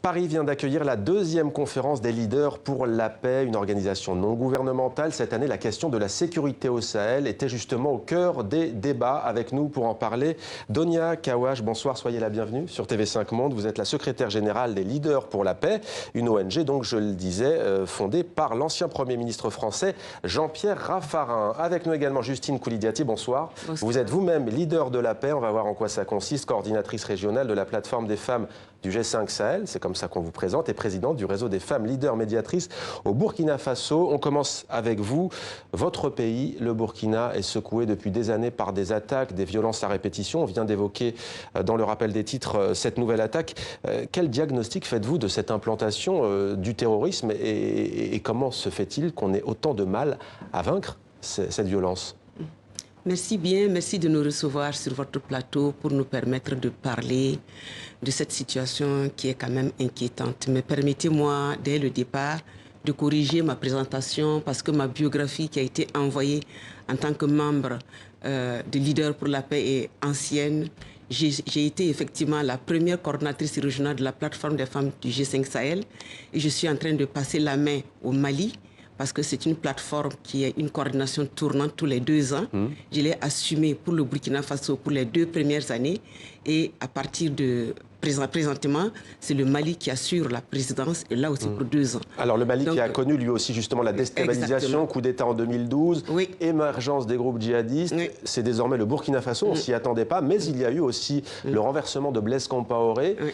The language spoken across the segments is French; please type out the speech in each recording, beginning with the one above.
Paris vient d'accueillir la deuxième conférence des leaders pour la paix, une organisation non gouvernementale. Cette année, la question de la sécurité au Sahel était justement au cœur des débats. Avec nous pour en parler, Donia Kawash, bonsoir, soyez la bienvenue sur TV5 Monde. Vous êtes la secrétaire générale des leaders pour la paix, une ONG, donc je le disais, fondée par l'ancien Premier ministre français Jean-Pierre Raffarin. Avec nous également Justine Koulidiati, bonsoir. Bonsoir. Vous êtes vous-même leader de la paix, on va voir en quoi ça consiste, coordinatrice régionale de la plateforme des femmes du G5 Sahel, c'est comme ça qu'on vous présente, et présidente du réseau des femmes leaders médiatrices au Burkina Faso. On commence avec vous. Votre pays, le Burkina, est secoué depuis des années par des attaques, des violences à répétition. On vient d'évoquer dans le rappel des titres cette nouvelle attaque. Quel diagnostic faites-vous de cette implantation du terrorisme et comment se fait-il qu'on ait autant de mal à vaincre cette violence ? Merci bien, merci de nous recevoir sur votre plateau pour nous permettre de parler de cette situation qui est quand même inquiétante. Mais permettez-moi, dès le départ, de corriger ma présentation parce que ma biographie qui a été envoyée en tant que membre de Leader pour la paix est ancienne. J'ai été effectivement la première coordinatrice régionale de la plateforme des femmes du G5 Sahel et je suis en train de passer la main au Mali, parce que c'est une plateforme qui est une coordination tournante tous les 2 ans. Je l'ai assumée pour le Burkina Faso pour les 2 premières années. Et à partir de présentement, c'est le Mali qui assure la présidence, et là aussi pour 2 ans. Alors le Mali, donc, qui a connu lui aussi justement la déstabilisation, exactement. Coup d'État en 2012, oui. Émergence des groupes djihadistes. Oui. C'est désormais le Burkina Faso, on ne s'y attendait pas, mais il y a eu aussi le renversement de Blaise Compaoré. Oui.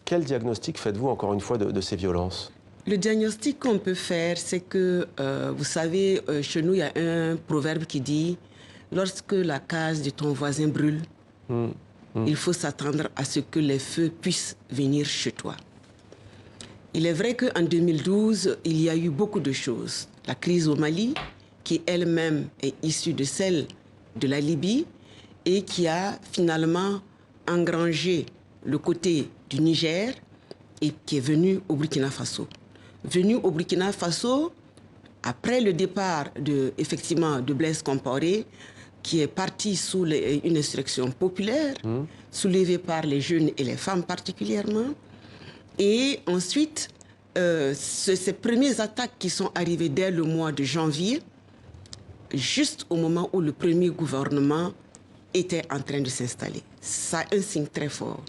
Quel diagnostic faites-vous encore une fois de ces violences ? Le diagnostic qu'on peut faire, c'est que, vous savez, chez nous, il y a un proverbe qui dit « Lorsque la case de ton voisin brûle, il faut s'attendre à ce que les feux puissent venir chez toi. » Il est vrai qu'en 2012, il y a eu beaucoup de choses. La crise au Mali, qui elle-même est issue de celle de la Libye et qui a finalement engrangé le côté du Niger et qui est venue au Burkina Faso. Venu au Burkina Faso, après le départ effectivement, de Blaise Compaoré, qui est parti sous une insurrection populaire, soulevée par les jeunes et les femmes particulièrement. Et ensuite, ces premières attaques qui sont arrivées dès le mois de janvier, juste au moment où le premier gouvernement était en train de s'installer. Ça a un signe très fort.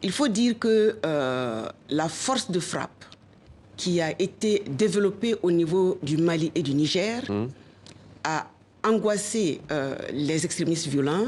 Il faut dire que la force de frappe qui a été développée au niveau du Mali et du Niger a angoissé les extrémistes violents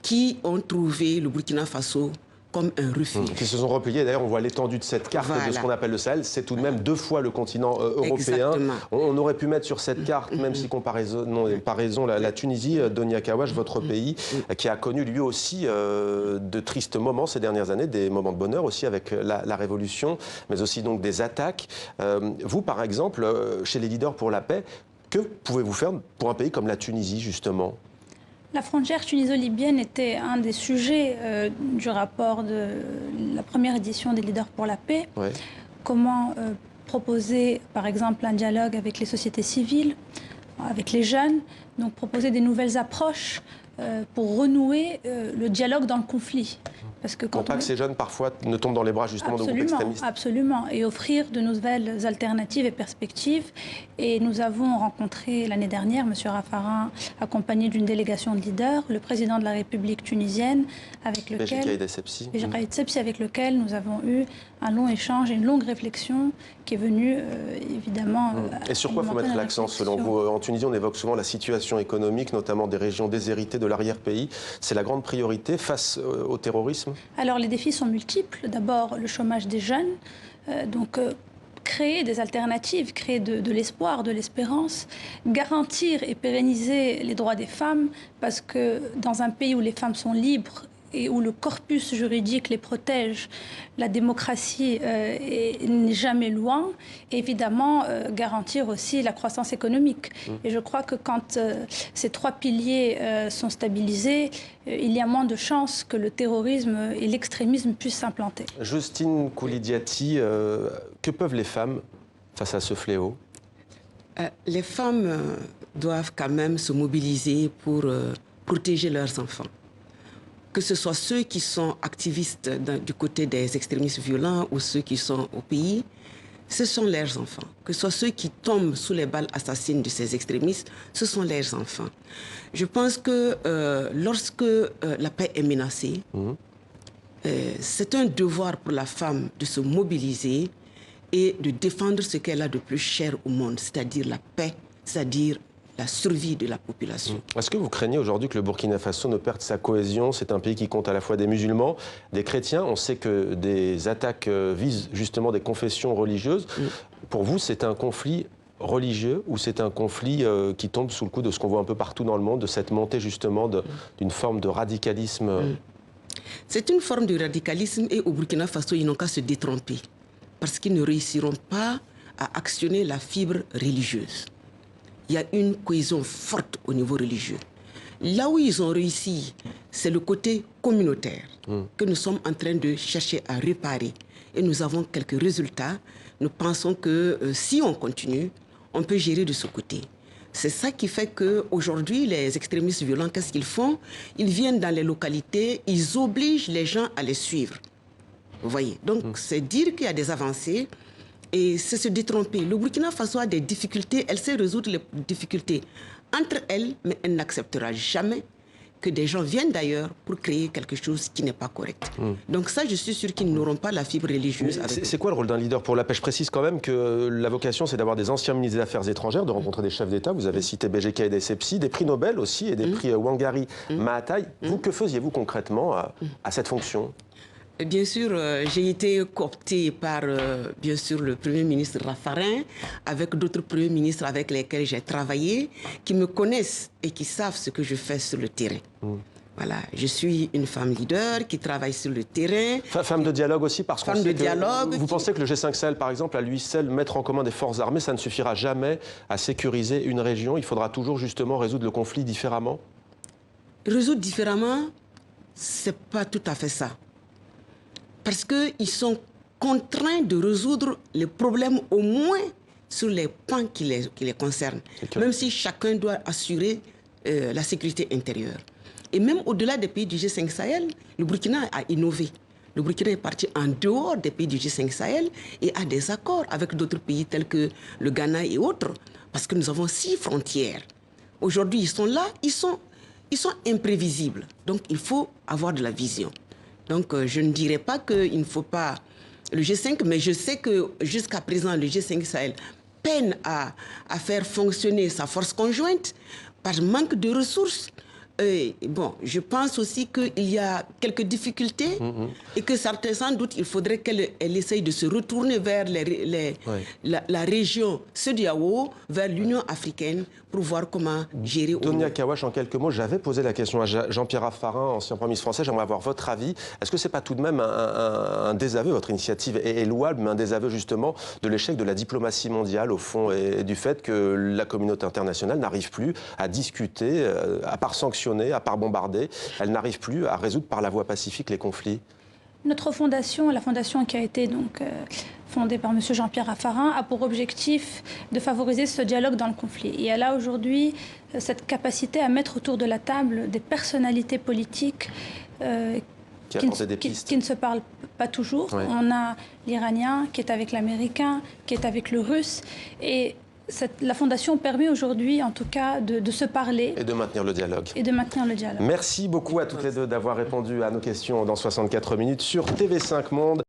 qui ont trouvé le Burkina Faso comme un refuge. Qui se sont repliés. D'ailleurs, on voit l'étendue de cette carte, voilà, de ce qu'on appelle le Sahel. C'est tout de même 2 fois le continent européen. On aurait pu mettre sur cette carte, même si comparaison la Tunisie, Donia Kawash, votre pays, qui a connu lui aussi de tristes moments ces dernières années, des moments de bonheur aussi avec la révolution, mais aussi donc des attaques. Vous, par exemple, chez les leaders pour la paix, que pouvez-vous faire pour un pays comme la Tunisie, justement ? La frontière tuniso-libyenne était un des sujets du rapport de la première édition des Leaders pour la paix. Ouais. Comment proposer, par exemple, un dialogue avec les sociétés civiles, avec les jeunes, donc proposer des nouvelles approches pour renouer le dialogue dans le conflit. Parce que pour pas que ces jeunes, parfois, ne tombent dans les bras, justement, de groupes extrémistes. Absolument, et offrir de nouvelles alternatives et perspectives. Et nous avons rencontré l'année dernière, M. Raffarin, accompagné d'une délégation de leaders, le président de la République tunisienne, avec lequel avec lequel nous avons eu un long échange et une longue réflexion qui est venue, évidemment... Et sur quoi il faut mettre l'accent, selon vous? En Tunisie, on évoque souvent la situation économique, notamment des régions déshéritées de l'arrière-pays. C'est la grande priorité face au terrorisme? Alors, les défis sont multiples. D'abord, le chômage des jeunes. Créer des alternatives, créer de l'espoir, de l'espérance, garantir et pérenniser les droits des femmes, parce que dans un pays où les femmes sont libres et où le corpus juridique les protège, la démocratie n'est jamais loin. Et évidemment, garantir aussi la croissance économique. Et je crois que quand ces 3 piliers sont stabilisés, il y a moins de chances que le terrorisme et l'extrémisme puissent s'implanter. Justine Koulidiati, que peuvent les femmes face à ce fléau? Les femmes doivent quand même se mobiliser pour protéger leurs enfants. que ce soit ceux qui sont activistes du côté des extrémistes violents ou ceux qui sont au pays, ce sont leurs enfants. Que ce soit ceux qui tombent sous les balles assassines de ces extrémistes, ce sont leurs enfants. Je pense que lorsque la paix est menacée, c'est un devoir pour la femme de se mobiliser et de défendre ce qu'elle a de plus cher au monde, c'est-à-dire la paix, c'est-à-dire la survie de la population. Est-ce que vous craignez aujourd'hui que le Burkina Faso ne perde sa cohésion? C'est un pays qui compte à la fois des musulmans, des chrétiens. On sait que des attaques visent justement des confessions religieuses. Pour vous, c'est un conflit religieux ou c'est un conflit qui tombe sous le coup de ce qu'on voit un peu partout dans le monde, de cette montée justement d'une forme de radicalisme? C'est une forme de radicalisme et au Burkina Faso, ils n'ont qu'à se détromper parce qu'ils ne réussiront pas à actionner la fibre religieuse. Il y a une cohésion forte au niveau religieux. Là où ils ont réussi, c'est le côté communautaire que nous sommes en train de chercher à réparer. Et nous avons quelques résultats. Nous pensons que si on continue, on peut gérer de ce côté. C'est ça qui fait qu'aujourd'hui, les extrémistes violents, qu'est-ce qu'ils font? Ils viennent dans les localités, ils obligent les gens à les suivre. Vous voyez? Donc, c'est dire qu'il y a des avancées. Et c'est se détromper. Le Burkina Faso a des difficultés, elle sait résoudre les difficultés entre elles, mais elle n'acceptera jamais que des gens viennent d'ailleurs pour créer quelque chose qui n'est pas correct. Donc ça, je suis sûr qu'ils n'auront pas la fibre religieuse. C'est quoi le rôle d'un leader pour la paix? Je précise quand même que la vocation, c'est d'avoir des anciens ministres des Affaires étrangères, de rencontrer des chefs d'État. Vous avez cité BGK et Essebsi, des prix Nobel aussi, et des prix Wangari Maathai. Vous, que faisiez-vous concrètement à cette fonction? Bien sûr, j'ai été cooptée par, bien sûr, le Premier ministre Raffarin, avec d'autres premiers ministres avec lesquels j'ai travaillé, qui me connaissent et qui savent ce que je fais sur le terrain. Voilà, je suis une femme leader qui travaille sur le terrain. Femme de dialogue aussi, parce que vous pensez que le G5 Sahel, par exemple, à lui seul, mettre en commun des forces armées, ça ne suffira jamais à sécuriser une région? Il faudra toujours justement résoudre le conflit différemment? Résoudre différemment, c'est pas tout à fait ça. Parce qu'ils sont contraints de résoudre les problèmes au moins sur les points qui les concernent. Même si chacun doit assurer la sécurité intérieure. Et même au-delà des pays du G5 Sahel, le Burkina a innové. Le Burkina est parti en dehors des pays du G5 Sahel et a des accords avec d'autres pays tels que le Ghana et autres. Parce que nous avons 6 frontières. Aujourd'hui, ils sont là, ils sont imprévisibles. Donc, il faut avoir de la vision. Donc, je ne dirais pas qu'il ne faut pas le G5, mais je sais que jusqu'à présent, le G5 Sahel peine à faire fonctionner sa force conjointe par manque de ressources. Bon, je pense aussi qu'il y a quelques difficultés et que certains, sans doute, il faudrait qu'elle essaye de se retourner vers la région CEDEAO, vers l'Union africaine, pour voir comment gérer. Donia Kawash, en quelques mots, j'avais posé la question à Jean-Pierre Raffarin, ancien Premier ministre français. J'aimerais avoir votre avis. Est-ce que ce n'est pas tout de même un désaveu? Votre initiative est louable, mais un désaveu justement de l'échec de la diplomatie mondiale, au fond, et du fait que la communauté internationale n'arrive plus à discuter, à part sanctionner, à part bombarder, elle n'arrive plus à résoudre par la voie pacifique les conflits? Notre fondation, la fondation qui a été donc fondée par M. Jean-Pierre Raffarin, a pour objectif de favoriser ce dialogue dans le conflit. Et elle a aujourd'hui cette capacité à mettre autour de la table des personnalités politiques qui ne se parlent pas toujours. Ouais. On a l'Iranien qui est avec l'Américain, qui est avec le Russe. Et la Fondation permet aujourd'hui, en tout cas, de se parler. Et de maintenir le dialogue. Et de maintenir le dialogue. Merci beaucoup à toutes les deux d'avoir répondu à nos questions dans 64 minutes sur TV5 Monde.